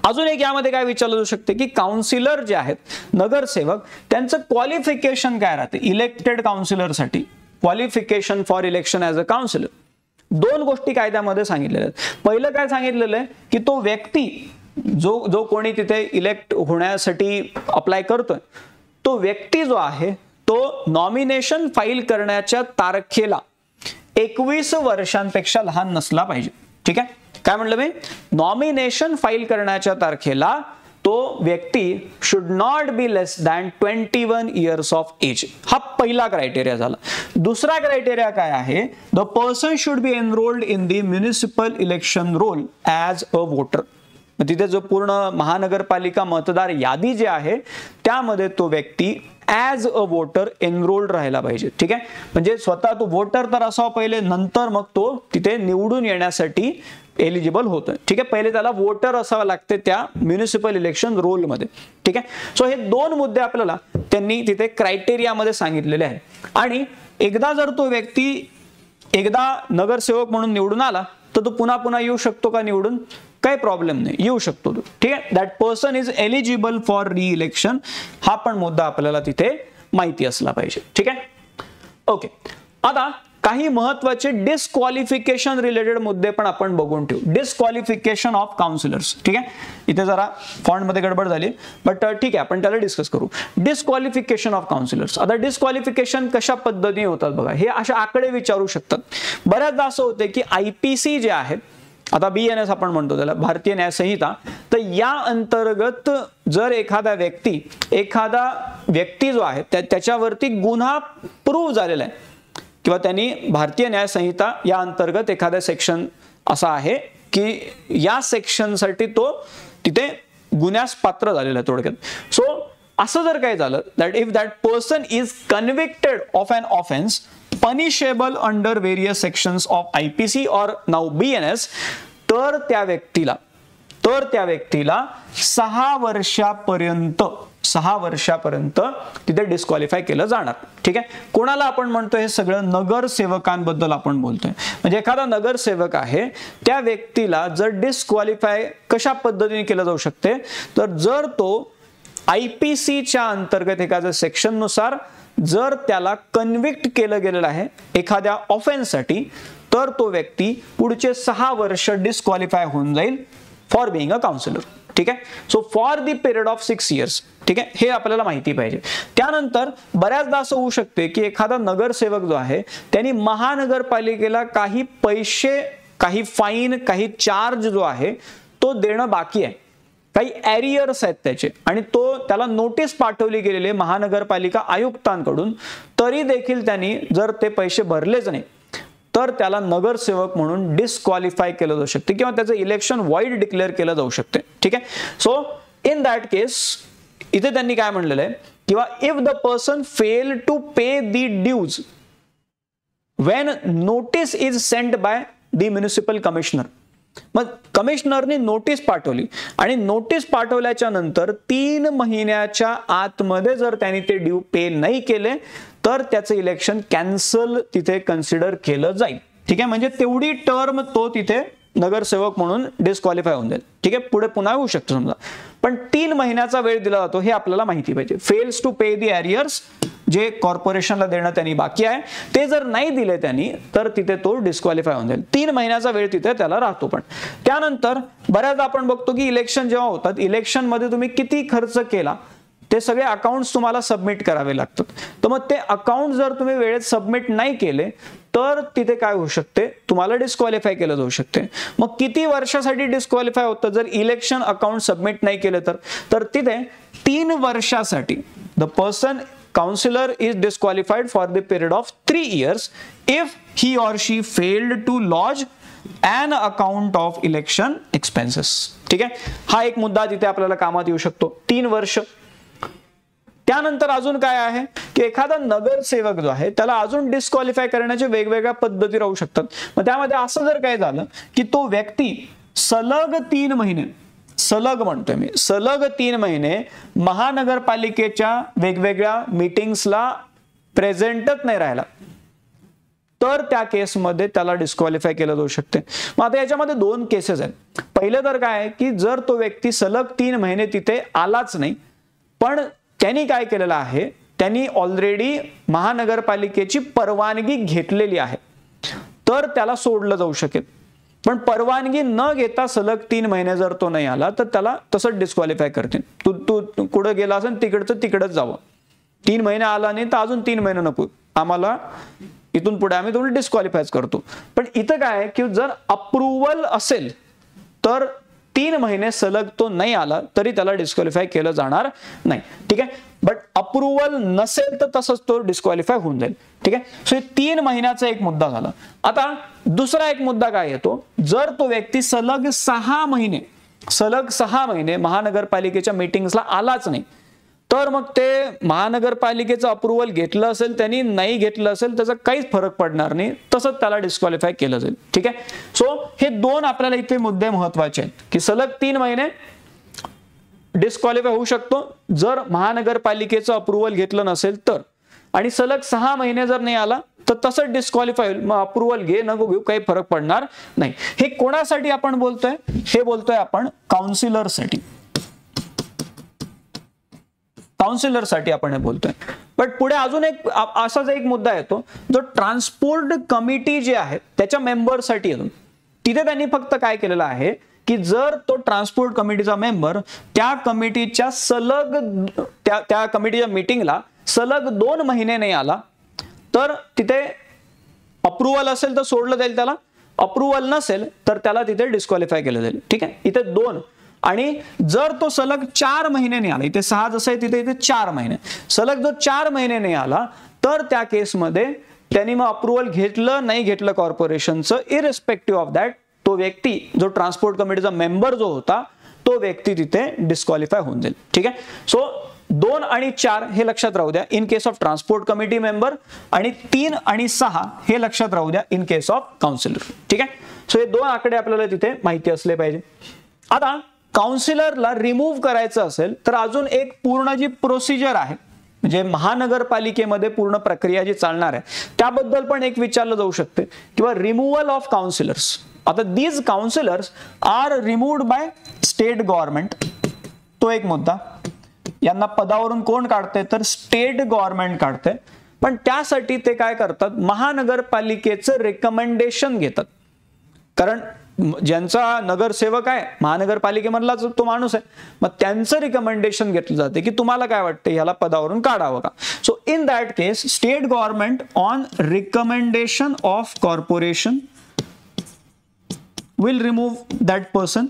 S1: अजून एक यामध्ये काय विचारलं जाऊ शकते की काउन्सिलर जे आहेत, नगरसेवक, त्यांचं क्वालिफिकेशन काय राहते इलेक्टेड काउन्सिलरसाठी. Qualification for election as a councillor, दोन गोष्टी कायद्यामध्ये सांगितलेल्या आहेत. पहिलं काय सांगितलेलं आहे की तो व्यक्ती जो कोणी तिथे इलेक्ट होण्यासाठी अप्लाय करतोय, तो व्यक्ती जो आहे तो नॉमिनेशन फाईल करण्याच्या तारखेला 21 वर्षांपेक्षा लहान नसला पाहिजे. ठीक आहे, काय म्हटलं मी, नॉमिनेशन फाईल करण्याच्या तारखेला तो व्यक्ती should not be less than 21 years of age. हा पहिला क्रायटेरिया झाला. दुसरा क्रायटेरिया काय आहे, the person should be enrolled in the municipal election roll as a voter. तिथे जो पूर्ण महानगरपालिका मतदार यादी जे आहे त्यामध्ये तो व्यक्ती ॲज अ वोटर एनरोल्ड राहायला पाहिजे. ठीक आहे, म्हणजे स्वतः तो वोटर तर असावा पहिले, नंतर मग तो तिथे निवडून येण्यासाठी एलिजिबल होतं. ठीक आहे, पहिले त्याला वोटर असावं लागते त्या म्युनिसिपल इलेक्शन रोलमध्ये. ठीक आहे, सो हे दोन मुद्दे आपल्याला त्यांनी तिथे क्रायटेरियामध्ये सांगितलेले आहे. आणि एकदा जर तो व्यक्ती एकदा नगरसेवक म्हणून निवडून आला तर तो पुन्हा येऊ शकतो का निवडून, काही प्रॉब्लेम नाही, येऊ शकतो तो. ठीक आहे, that person is eligible for री इलेक्शन, हा पण मुद्दा आपल्याला तिथे माहिती असला पाहिजे. ठीक आहे. ओके, आता काही महत्वाचे डिस्क्वालिफिकेशन रिलेटेड मुद्दे पण आपण बघून ठेवू. Disqualification of counsellors. ठीक आहे, इथे जरा फॉन्ट मध्ये गडबड झाली, बट ठीक आहे आपण त्याला डिस्कस करू. Disqualification of councillors. आता डिस्क्वालिफिकेशन कशा पद्धतीने होतात बघा, हे अशा आकडे विचारू शकतात. बऱ्याचदा असं होते की IPC जे आहे, आता BNS आपण म्हणतो त्याला, भारतीय न्याय संहिता, तर या अंतर्गत जर एखादा व्यक्ती जो आहे त्याच्यावरती गुन्हा प्रूव्ह झालेला आहे किंवा त्यांनी भारतीय न्याय संहिता या अंतर्गत एखादा सेक्शन असा आहे की या सेक्शनसाठी तो तिथे गुन्ह्यास पात्र झालेला आहे थोडक्यात. सो असं जर काय झालं that if that person is convicted of an offence punishable under various sections of IPC और नाउ BNS, तर त्या व्यक्तीला 6 वर्षापर्यंत तिथे डिस्क्वालिफाय केलं जाणार. ठीक आहे. कोणाला आपण म्हणतोय? हे सगळं नगरसेवकांबद्दल आपण बोलतोय. म्हणजे एखादा नगरसेवक आहे त्या व्यक्तीला जर डिस्क्वालिफाय कशा पद्धतीने केलं जाऊ शकते, तर जर तो IPCच्या अंतर्गत एखाद्या सेक्शन नुसार जर त्याला कन्व्हिक्ट केलं गेलेलं आहे एखाद्या ऑफेन्ससाठी, तर तो व्यक्ती पुढचे 6 वर्ष डिस्क्वालिफाय होऊन जाईल फॉर बिईंग अ काउन्सिलर. ठीक आहे. So for the period of 6 years. ठीक आहे. हे आपल्याला माहिती पाहिजे. त्यानंतर बऱ्याचदा असं होऊ शकते की एखादा नगरसेवक जो आहे त्यांनी महानगरपालिकेला काही पैसे, काही फाईन, काही चार्ज जो आहे तो देणं बाकी आहे, काही एरियर्स आहेत त्याचे, आणि त्याला नोटीस पाठवली गेलेली आहे महानगरपालिका आयुक्तांकडून, तरी देखील त्यांनी जर ते पैसे भरलेच नाही तर त्याला नगरसेवक म्हणून डिस्क्वालिफाय केलं जाऊ शकते किंवा त्याचं इलेक्शन व्हाईड डिक्लेअर केलं जाऊ शकते. ठीक आहे. सो इन दॅट केस इथे त्यांनी काय म्हणलेलं आहे किंवा if the person fail to pay the dues when notice is sent by the municipal commissioner. मग कमिशनरने नोटीस पाठवली आणि नोटीस पाठवल्याच्या नंतर 3 महिन्याच्या आतमध्ये जर त्यांनी ते ड्यू पे नाही केले तर त्याचं इलेक्शन कॅन्सल तिथे कन्सिडर केलं जाईल. ठीक आहे. म्हणजे तेवढी टर्म तो तिथे नगरसेवक म्हणून डिस्क्वालिफाय होऊन जाईल. ठीक आहे. पुढे पुन्हा होऊ शकतो समजा, पण 3 महिन्याचा वेळ दिला जातो हे आपल्याला माहिती पाहिजे. Fails to pay the arrears, जे कॉर्पोरेशनला देणं त्यांनी बाकी आहे ते जर नाही दिले त्यांनी तर तिथे तो डिस्क्वालिफाय होऊन जाईल. 3 महिन्याचा वेळ तिथे त्याला राहतो. पण त्यानंतर बऱ्याचदा आपण बघतो की इलेक्शन जेव्हा होतात, इलेक्शन मध्ये तुम्ही किती खर्च केला ते सगळे अकाउंट्स तुम्हाला सबमिट करावे लागतात. तर मग ते अकाउंट जर तुम्ही वेळेत सबमिट नाही केले तर तिथे काय होऊ शकते, तुम्हाला डिस्क्वालिफाय केलं जाऊ शकते. मग किती वर्षासाठी डिस्क्वालिफाय होतं जर इलेक्शन अकाउंट सबमिट नाही केले तर तिथे 3 वर्षासाठी the person councillor is disqualified for the period of 3 years if he और she failed to lodge an account of election expenses. ठीक आहे. हा एक मुद्दा तिथे आपल्याला कामात येऊ शकतो. 3 वर्ष. त्यानंतर अजून काय आहे की एखादा नगरसेवक जो आहे त्याला अजून डिस्क्वालिफाय करण्याच्या वेगवेगळ्या पद्धती राहू शकतात. मग त्यामध्ये असं जर काय झालं की तो व्यक्ती सलग 3 महिने, सलग म्हणतोय मी, सलग 3 महिने महानगरपालिकेच्या वेगवेगळ्या मीटिंग्सला प्रेझेंटच नाही राहिला तर त्या केसमध्ये त्याला डिस्क्वालिफाय केलं जाऊ शकते. मग आता याच्यामध्ये 2 केसेस आहेत. पहिलं तर काय आहे की जर तो व्यक्ती सलग 3 महिने तिथे आलाच नाही पण त्यांनी काय केलेलं आहे, त्यांनी ऑलरेडी महानगरपालिकेची परवानगी घेतलेली आहे तर त्याला सोडलं जाऊ शकेल. पण परवानगी न घेता सलग 3 महिने जर तो नाही आला तर त्याला तसंच डिस्क्वालिफाय करतील. तू कुठं गेला असेल तिकडच जावं. 3 महिने आला नाही तर अजून 3 महिने नको, आम्हाला इथून पुढे आम्ही तुम्हाला डिस्क्वालिफाय करतो. पण इथं काय आहे की जर अप्रूव्हल असेल तर 3 महिने सलग तो नाही आला तरी त्याला डिस्क्वालिफाय केलं जाणार नाही. ठीक आहे. बट अप्रूव्हल नसेल तर तसंच तो डिस्क्वालिफाय होऊन जाईल. ठीक आहे. सो 3 महिन्याचा एक मुद्दा झाला. आता दुसरा एक मुद्दा काय येतो, जर तो व्यक्ती सलग 6 महिने महानगरपालिकेच्या मीटिंग्सला आलाच नाही तर मग ते महानगरपालिकेचं अप्रूव्हल घेतलं असेल त्यांनी, नाही घेतलं असेल त्याचा काहीच फरक पडणार नाही, तसंच त्याला डिस्क्वालिफाय केलं जाईल. ठीक आहे. सो हे 2 आपल्याला इथे मुद्दे महत्वाचे आहेत की सलग 3 महिने डिस्क्वालिफाय होऊ शकतो जर महानगरपालिकेचं अप्रूव्हल घेतलं नसेल तर, आणि सलग 6 महिने जर नाही आला तर तसंच डिस्क्वालिफाय होईल. मग अप्रूव्हल घे नको घेऊ काही फरक पडणार नाही. हे कोणासाठी आपण बोलतोय, हे बोलतोय आपण काउन्सिलरसाठी. काउन्सिलरसाठी आपण हे बोलतोय. पण पुढे अजून एक असाच एक मुद्दा येतो जो ट्रान्सपोर्ट कमिटी जे आहे त्याच्या मेंबरसाठी येतो. तिथे त्यांनी फक्त काय केलेलं आहे की जर तो ट्रान्सपोर्ट कमिटीचा मेंबर त्या कमिटीच्या सलग त्या कमिटीच्या मीटिंगला सलग 2 महिने नाही आला तर तिथे अप्रूव्हल असेल तर सोडलं जाईल त्याला, अप्रूव्हल नसेल तर त्याला तिथे डिस्क्वालिफाय केलं जाईल. ठीक आहे. इथे 2. आणि जर तो सलग 4 महिने नाही आला, इथे 6 जसं आहे तिथे 4 महिने, सलग जो 4 महिने नाही आला तर त्या केसमध्ये त्यांनी मग अप्रूव्हल घेतलं नाही घेतलं कॉर्पोरेशनचं, इरिस्पेक्टिव्ह ऑफ दॅट तो व्यक्ती जो ट्रान्सपोर्ट कमिटीचा मेंबर जो होता तो तो व्यक्ती तिथे डिस्क्वालिफाय होऊन जाईल. ठीक आहे. सो 2 आणि 4 हे लक्षात राहू द्या in case of transport committee member, आणि 3 आणि 6 हे लक्षात राहू द्या इन केस ऑफ काउन्सिलर. ठीक आहे. सो हे 2 आकडे आपल्याला तिथे माहिती असले पाहिजे. आता काउन्सिलरला रिमूव्ह करायचं असेल तर अजून एक पूर्ण जी प्रोसिजर आहे, म्हणजे महानगरपालिकेमध्ये पूर्ण प्रक्रिया जी चालणार आहे त्याबद्दल पण एक विचारलं जाऊ शकते, किंवा रिमूव्हल ऑफ काउन्सिलर्स. आता these councillors are removed by state government, तो एक मुद्दा. यांना पदावरून कोण काढते तर स्टेट गव्हर्नमेंट काढते. पण त्यासाठी ते काय करतात, महानगरपालिकेचं रिकमेंडेशन घेतात. कारण ज्यांचा नगरसेवक आहे महानगरपालिकेमधला तो माणूस आहे, मग त्यांचं रिकमेंडेशन घेतलं जाते की तुम्हाला काय वाटतं ह्याला पदावरून काढावं का. So in that case state government on recommendation of corporation will remove that person.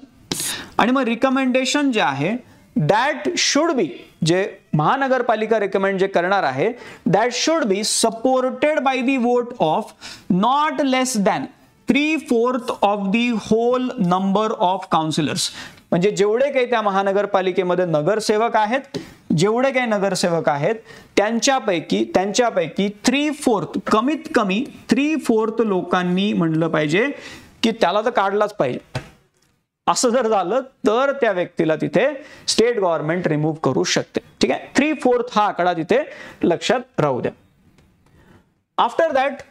S1: आणि मग रिकमेंडेशन जे आहे दॅट शुड बी, जे महानगरपालिका रिकमेंड जे करणार आहे that should be supported by the vote of not less than 3/4 of the whole number of counsellors. म्हणजे जेवढे काही त्या महानगरपालिकेमध्ये नगरसेवक आहेत, जेवढे काही नगरसेवक आहेत त्यांच्यापैकी 3/4 कमीत कमी 3/4 लोकांनी म्हणलं पाहिजे की त्याला तर काढलाच पाहिजे. असं जर झालं तर त्या व्यक्तीला तिथे स्टेट गव्हर्नमेंट रिमूव्ह करू शकते. ठीक आहे. 3/4 हा आकडा तिथे लक्षात राहू द्या. आफ्टर दॅट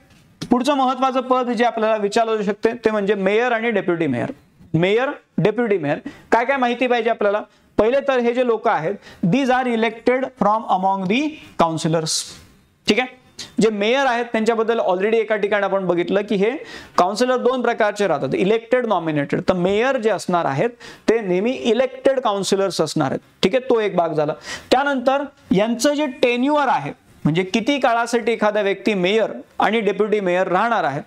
S1: पुढचं महत्वाचं पद जे आपल्याला विचारलं जाऊ शकते ते म्हणजे मेयर आणि deputy mayor. Mayor, deputy mayor काय काय माहिती पाहिजे आपल्याला. पहिले तर हे जे लोक आहेत these are elected from among the councillors. ठीक आहे. जे मेयर आहेत त्यांच्याबद्दल ऑलरेडी एका ठिकाणी आपण बघितलं की हे काउन्सिलर 2 प्रकारचे राहतात, इलेक्टेड, नॉमिनेटेड. तर मेयर जे असणार आहेत ते नेहमी इलेक्टेड काउन्सिलर्स असणार आहेत. ठीक आहे. तो एक भाग झाला. त्यानंतर यांचं जे टेन्युअर आहे, म्हणजे किती काळासाठी एखादा व्यक्ती मेयर आणि डेप्युटी मेयर राहणार आहे,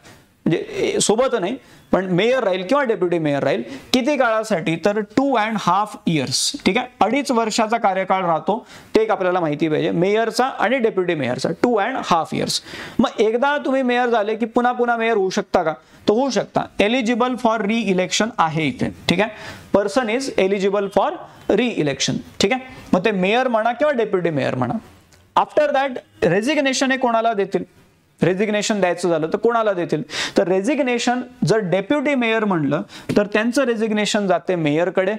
S1: म्हणजे सोबत नाही पण मेयर राहील किंवा डेप्युटी मेयर राहील, किती काळासाठी तर 2.5 years. ठीक आहे. 2.5 वर्षाचा कार्यकाळ राहतो, ते एक आपल्याला माहिती पाहिजे मेयरचा आणि डेप्युटी मेयरचा. 2.5 years. मग एकदा तुम्ही मेयर झाले की पुन्हा पुन्हा मेयर होऊ शकता का, तर होऊ शकता. एलिजिबल फॉर री इलेक्शन आहे इथे. ठीक आहे. पर्सन इज एलिजिबल फॉर री इलेक्शन. ठीक आहे. मग ते मेयर म्हणा किंवा डेप्युटी मेयर म्हणा. आफ्टर दॅट रेजिग्नेशन हे कोणाला देतील, रेजिग्नेशन द्यायचं झालं तर कोणाला देतील, तर रेजिग्नेशन जर डेप्युटी मेयर म्हणलं तर त्यांचं रेजिग्नेशन जाते मेयरकडे,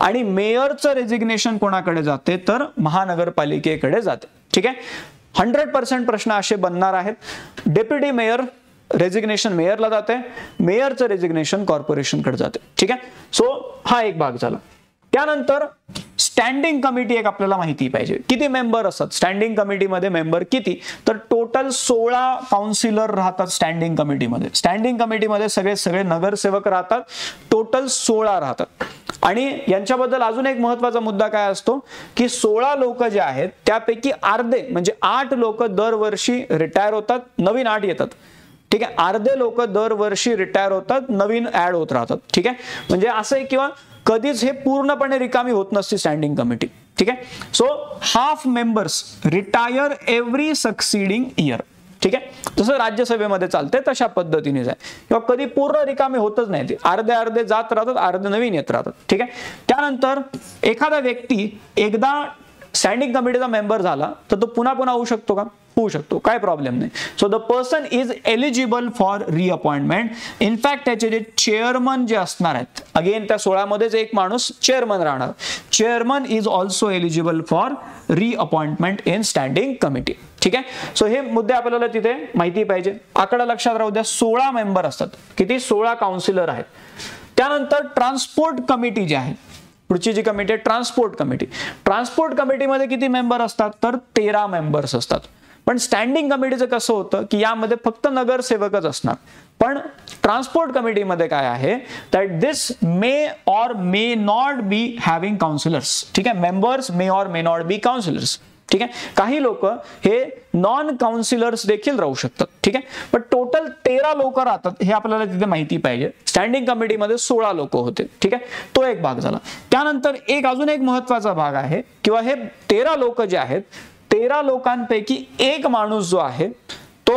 S1: आणि मेयरचं रेजिग्नेशन कोणाकडे जाते तर महानगरपालिकेकडे जाते. ठीक आहे. 100% प्रश्न असे बनणार आहेत. डेप्युटी मेयर रेजिग्नेशन मेयरला जाते, मेयरचं रेजिग्नेशन कॉर्पोरेशनकडे जाते. ठीक आहे. सो हा एक भाग झाला. त्यानंतर स्टँडिंग कमिटी एक आपल्याला माहिती पाहिजे. किती मेंबर असतात स्टँडिंग कमिटीमध्ये, मेंबर किती तर टोटल 16 काउन्सिलर राहतात स्टँडिंग कमिटीमध्ये. स्टँडिंग कमिटीमध्ये सगळे नगरसेवक राहतात, टोटल 16 राहतात. आणि यांच्याबद्दल अजून एक महत्वाचा मुद्दा काय असतो की 16 लोक जे आहेत त्यापैकी अर्धे म्हणजे 8 लोक दरवर्षी रिटायर होतात, नवीन 8 येतात. ठीक आहे. अर्धे लोक दरवर्षी रिटायर होतात, नवीन ऍड होत राहतात. ठीक आहे. म्हणजे असं आहे किंवा कधीच हे पूर्णपणे रिकामी होत नसते स्टँडिंग कमिटी. ठीक आहे. So half members retire every succeeding year. ठीक आहे. जसं राज्यसभेमध्ये चालते तशा पद्धतीने जाय, किंवा कधी पूर्ण रिकामे होतच नाही, ते अर्धे अर्धे जात राहतात, अर्धे नवीन येत राहतात. ठीक आहे. त्यानंतर एखादा व्यक्ती एकदा स्टँडिंग कमिटीचा मेंबर झाला तर तो पुन्हा पुन्हा होऊ शकतो का, होऊ शकतो, काय प्रॉब्लेम नाही. So the person is eligible for reappointment. In fact त्याचे जे चेअरमन जे असणार आहेत, अगेन त्या 16 मध्येच एक माणूस चेअरमन राहणार, chairman is also eligible for reappointment in standing committee. ठीक आहे. सो हे मुद्दे आपल्याला तिथे माहिती पाहिजे. आकडा लक्षात राहू द्या, 16 मेंबर असतात. किती, 16 काउन्सिलर आहेत. त्यानंतर ट्रान्सपोर्ट कमिटी जी आहे, पुढची जी कमिटी आहे ट्रान्सपोर्ट कमिटी. ट्रान्सपोर्ट कमिटीमध्ये किती मेंबर असतात तर 13 मेंबर्स असतात. पण स्टँडिंग कमिटीचं कसं होतं की यामध्ये फक्त नगरसेवकच असणार. पण ट्रान्सपोर्ट कमिटीमध्ये काय आहे that this may or may not be having counsellors. ठीक आहे. Members may or may not be counsellors. ठीक आहे. काही लोक हे नॉन काउन्सिलर्स देखील राहू शकतात. ठीक आहे. पण टोटल 13 लोक राहतात हे आपल्याला तिथे माहिती पाहिजे. स्टँडिंग कमिटीमध्ये 16 लोक होते. ठीक आहे. तो एक भाग झाला. त्यानंतर अजून एक महत्वाचा भाग आहे किंवा हे 13 लोक जे आहेत 13 लोकांपैकी एक माणूस जो आहे तो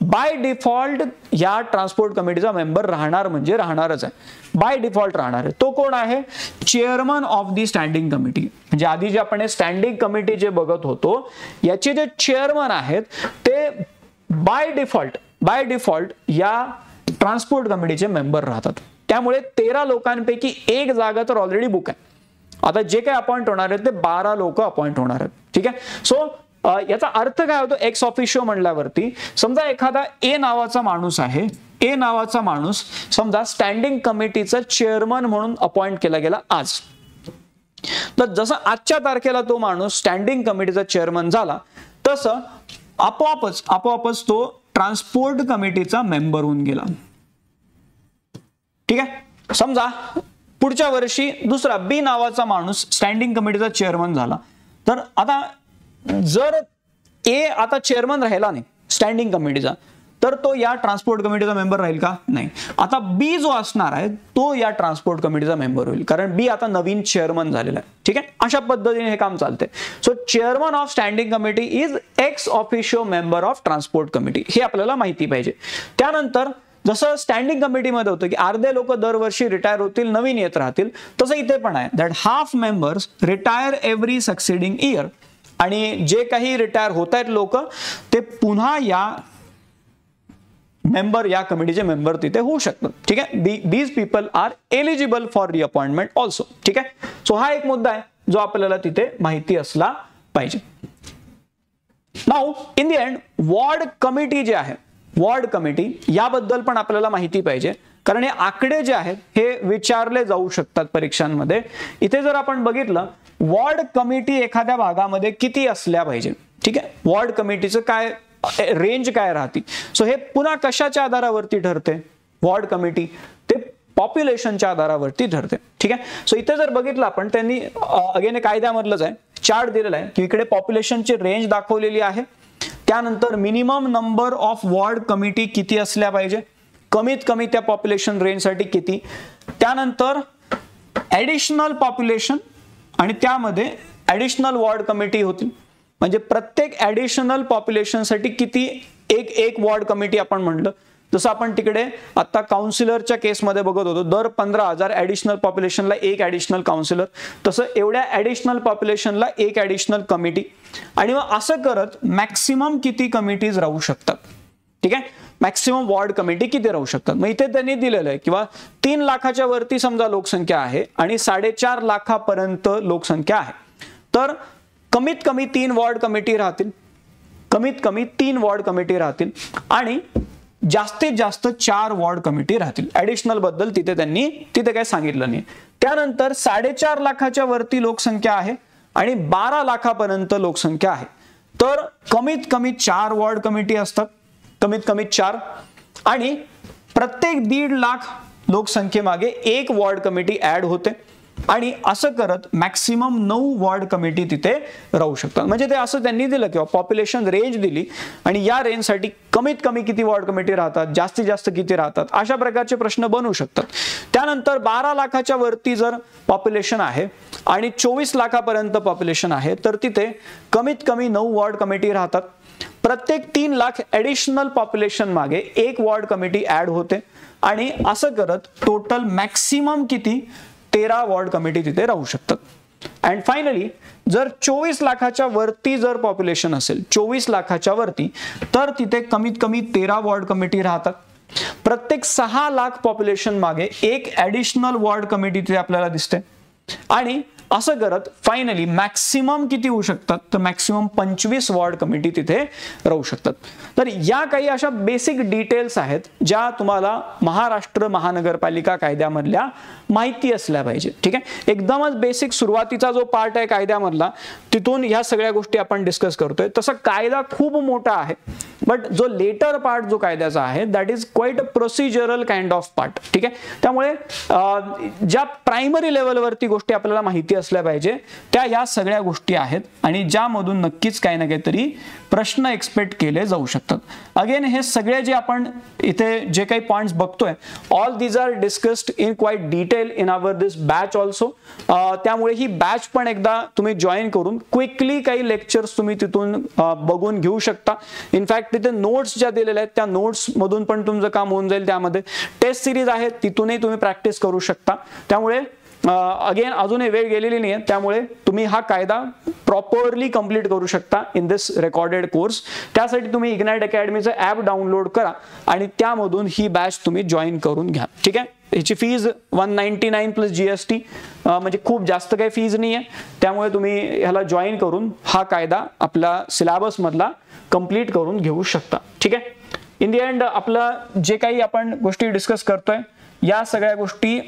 S1: बाय डिफॉल्ट या ट्रान्सपोर्ट कमिटीचा मेंबर राहणार म्हणजे राहणारच आहे, बाय डिफॉल्ट राहणार आहे. तो कोण आहे? Chairman of the standing committee. म्हणजे आधी जे आपण स्टँडिंग कमिटी जे बघत होतो याचे जे चेअरमन आहेत ते बाय डिफॉल्ट या ट्रान्सपोर्ट कमिटीचे मेंबर राहतात. त्यामुळे 13 लोकांपैकी एक जागा तर ऑलरेडी बुक आहे. आता जे काही अपॉइंट होणार आहेत ते 12 लोक अपॉइंट होणार आहेत. ठीक आहे. सो याचा अर्थ काय होतो? एक्स ऑफिशियो म्हणल्यावरती समजा एखादा ए नावाचा माणूस आहे, ए नावाचा माणूस समजा स्टँडिंग कमिटीचा चेअरमन म्हणून अपॉइंट केला गेला आज. तर जसं आजच्या तारखेला तो माणूस स्टँडिंग कमिटीचा चेअरमन झाला तसं आपोआपच तो ट्रान्सपोर्ट कमिटीचा मेंबर होऊन गेला. ठीक आहे. समजा पुढच्या वर्षी दुसरा बी नावाचा माणूस स्टँडिंग कमिटीचा चेअरमन झाला, तर आता जर ए आता चेअरमन राहिला नाही स्टँडिंग कमिटीचा तर तो या ट्रान्सपोर्ट कमिटीचा मेंबर राहील का? नाही. आता बी जो असणार आहे तो या ट्रान्सपोर्ट कमिटीचा मेंबर होईल, कारण बी आता नवीन चेअरमन झालेला आहे. ठीक आहे. अशा पद्धतीने हे काम चालते. So chairman of standing committee is ex officio member of transport committee, हे आपल्याला माहिती पाहिजे. त्यानंतर जसं स्टँडिंग कमिटीमध्ये होतं की अर्धे लोक दरवर्षी रिटायर होतील, नवीन येत राहतील, तसं इथे पण आहे that half members retire every succeeding year. आणि जे काही रिटायर होत आहेत लोक ते पुन्हा या कमिटीचे मेंबर तिथे होऊ शकतात. ठीक आहे. These people are eligible for reappointment also. ठीक आहे. सो हा एक मुद्दा आहे जो आपल्याला तिथे माहिती असला पाहिजे. Now in the end ward committee जे आहे, वॉर्ड कमिटी याबद्दल पण आपल्याला माहिती पाहिजे, कारण हे आकडे जे आहेत हे विचारले जाऊ शकतात परीक्षांमध्ये. इथे जर आपण बघितलं वॉर्ड कमिटी एखाद्या भागामध्ये किती असल्या पाहिजे. ठीक आहे. वॉर्ड कमिटीचं काय रेंज काय राहते. सो हे पुन्हा कशाच्या आधारावरती ठरते? वॉर्ड कमिटी ते पॉप्युलेशनच्या आधारावरती ठरते. ठीक आहे. सो इथे जर बघितलं आपण त्यांनी अगेन कायद्यामधलंच आहे, चार्ट दिलेला आहे की इकडे पॉप्युलेशनची रेंज दाखवलेली आहे. त्यानंतर minimum number of ward committee किती असल्या पाहिजे, कमीत कमी त्या पॉप्युलेशन रेंजसाठी किती. त्यानंतर ॲडिशनल पॉप्युलेशन आणि त्यामध्ये ॲडिशनल वॉर्ड कमिटी होती. म्हणजे प्रत्येक ॲडिशनल पॉप्युलेशनसाठी किती एक वॉर्ड कमिटी आपण म्हणलं. जसं आपण तिकडे आता काउन्सिलरच्या केसमध्ये बघत होतो दर 15,000 ॲडिशनल पॉप्युलेशनला एक ॲडिशनल काउन्सिलर, तसं एवढ्या ॲडिशनल पॉप्युलेशनला एक ॲडिशनल कमिटी. आणि मग असं करत मॅक्सिमम किती कमिटीज राहू शकतात. ठीक आहे. मॅक्सिमम वॉर्ड कमिटी किती राहू शकतात. मग इथे त्यांनी दिलेलं आहे किंवा 3 लाखाच्या वरती समजा लोकसंख्या आहे आणि 4.5 लाखापर्यंत लोकसंख्या आहे, तर कमीत कमी 3 वॉर्ड कमिटी राहतील, कमीत कमी 3 वॉर्ड कमिटी राहतील आणि जास्तीत जास्त 4 वॉर्ड कमिटी राहतील. ॲडिशनल बद्दल तिथे काय सांगितलं नाही. त्यानंतर 4.5 लाखाच्या वरती लोकसंख्या आहे आणि 12 लाखापर्यंत लोकसंख्या आहे, तर कमीत कमी 4 वॉर्ड कमिटी असतात, कमीत कमी 4. आणि प्रत्येक 1.5 लाख लोकसंख्येमागे एक वॉर्ड कमिटी ऍड होते आणि असं करत मॅक्सिमम 9 वॉर्ड कमिटी तिथे राहू शकतात. म्हणजे ते असं त्यांनी दिलं किंवा पॉप्युलेशन रेंज दिली आणि या रेंजसाठी कमीत कमी किती वॉर्ड कमिटी राहतात, जास्तीत जास्त किती राहतात, अशा प्रकारचे प्रश्न बनवू शकतात. त्यानंतर 12 लाखाच्या वरती जर पॉप्युलेशन आहे आणि 24 लाखापर्यंत पॉप्युलेशन आहे, तर तिथे कमीत कमी 9 वॉर्ड कमिटी राहतात. प्रत्येक 3 लाख ॲडिशनल पॉप्युलेशन मागे एक वॉर्ड कमिटी ऍड होते आणि असं करत टोटल मॅक्सिमम किती 13 वॉर्ड कमिटी तिथे राहू शकतात. अँड फायनली जर 24 लाखाच्या वरती जर पॉप्युलेशन असेल, 24 लाखाच्या वरती, तर तिथे कमीत कमी 13 वॉर्ड कमिटी राहतात. प्रत्येक 6 लाख पॉप्युलेशन मागे एक ॲडिशनल वॉर्ड कमिटी तिथे आपल्याला दिसते. आणि असं करत फायनली मॅक्सिमम किती होऊ शकतात, तर मॅक्सिमम 25 वॉर्ड कमिटी तिथे राहू शकतात. तर या काही अशा बेसिक डिटेल्स आहेत ज्या तुम्हाला महाराष्ट्र महानगरपालिका कायद्यामधल्या माहिती असल्या पाहिजे. ठीक आहे. एकदमच बेसिक सुरुवातीचा जो पार्ट आहे कायद्यामधला, तिथून ह्या सगळ्या गोष्टी आपण डिस्कस करतोय. तसं कायदा खूप मोठा आहे, बट जो लेटर पार्ट जो कायद्याचा आहे that is quite a procedural kind of part. ठीक आहे. त्यामुळे ज्या प्रायमरी लेवलवरती गोष्टी आपल्याला माहिती असल्या पाहिजे त्या या सगळ्या गोष्टी आहेत आणि ज्यामधून नक्कीच काही ना काहीतरी प्रश्न एक्सपेक्ट केले जाऊ शकतात. अगेन हे सगळे जे आपण इथे जे काही पॉइंट्स बघतोय, all these are discussed in quite detail in our this batch also. त्यामुळे ही बॅच पण एकदा तुम्ही जॉईन करून क्विकली काही लेक्चर्स तुम्ही तिथून बघून घेऊ शकता. इनफॅक्ट तिथे नोट्स ज्या दिलेल्या आहेत त्या नोट्स मधून पण तुमचं काम होऊन जाईल. त्यामध्ये टेस्ट सिरीज आहेत तिथूनही तुम्ही प्रॅक्टिस करू शकता. त्यामुळे अगेन अजूनही वेळ गेलेली नाही आहे, त्यामुळे तुम्ही हा कायदा प्रॉपरली कंप्लीट करू शकता इन दिस रेकॉर्डेड कोर्स. त्यासाठी तुम्ही इग्नाइट अकॅडमीचं ॲप डाउनलोड करा आणि त्यामधून ही बॅच तुम्ही जॉईन करून घ्या. ठीक आहे. याची फीज 199 प्लस GST, म्हणजे खूप जास्त काही फीज नाही आहे. त्यामुळे तुम्ही ह्याला जॉईन करून हा कायदा आपला सिलेबस मधला कंप्लीट करून घेऊ शकता. ठीक आहे. इन द एंड आपलं जे काही आपण गोष्टी डिस्कस करतोय या सगळ्या गोष्टी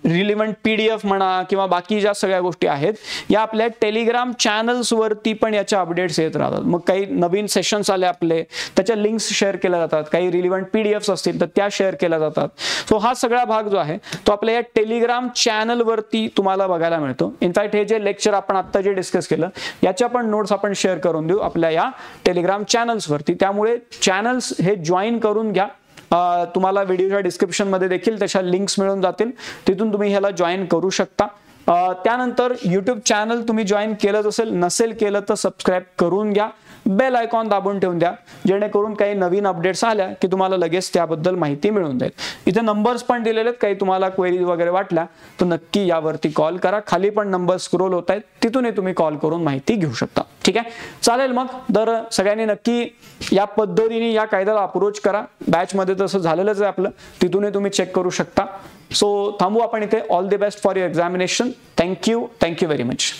S1: रिलेव्हंट PDF म्हणा किंवा बाकी ज्या सगळ्या गोष्टी आहेत या आपल्या टेलिग्राम चॅनल्स वरती पण याच्या अपडेट्स येत राहतात. मग काही नवीन सेशन्स आले आपले त्याच्या लिंक्स शेअर केल्या जातात, काही रिलेव्हंट PDFs असतील तर त्या शेअर केल्या जातात. सो हा सगळा भाग जो आहे तो आपल्या या टेलिग्राम चॅनल वरती तुम्हाला बघायला मिळतो. इनफॅक्ट हे जे लेक्चर आपण आता जे डिस्कस केलं याच्या पण नोट्स आपण शेअर करून देऊ आपल्या या टेलिग्राम चॅनल्स वरती. त्यामुळे चॅनल्स हे जॉईन करून घ्या. तुम्हाला व्हिडिओच्या डिस्क्रिप्शन मध्ये देखील त्याच्या लिंक्स मिळून जातील, तिथून तुम्ही ह्याला जॉईन करू शकता. त्यानंतर YouTube चॅनल तुम्ही जॉईन केलंच असेल, नसेल केलं तर सबस्क्राईब करून घ्या. बेल आयकॉन दाबून ठेवून द्या जेणेकरून काही नवीन अपडेट्स आल्या की तुम्हाला लगेच त्याबद्दल माहिती मिळून जाईल. इथे नंबर्स पण दिलेले आहेत, काही तुम्हाला क्वेरीज वगैरे वाटल्या तर नक्की यावरती कॉल करा. खाली पण नंबर स्क्रोल होत आहेत, तिथूनही तुम्ही कॉल करून माहिती घेऊ शकता. ठीक आहे. चालेल. मग तर सगळ्यांनी नक्की या पद्धतीने या कायद्याला अप्रोच करा. बॅच मध्ये तसं झालेलंच आहे आपलं, तिथूनही तुम्ही चेक करू शकता. सो थांबू आपण इथे. All the best for your examination. Thank you very much.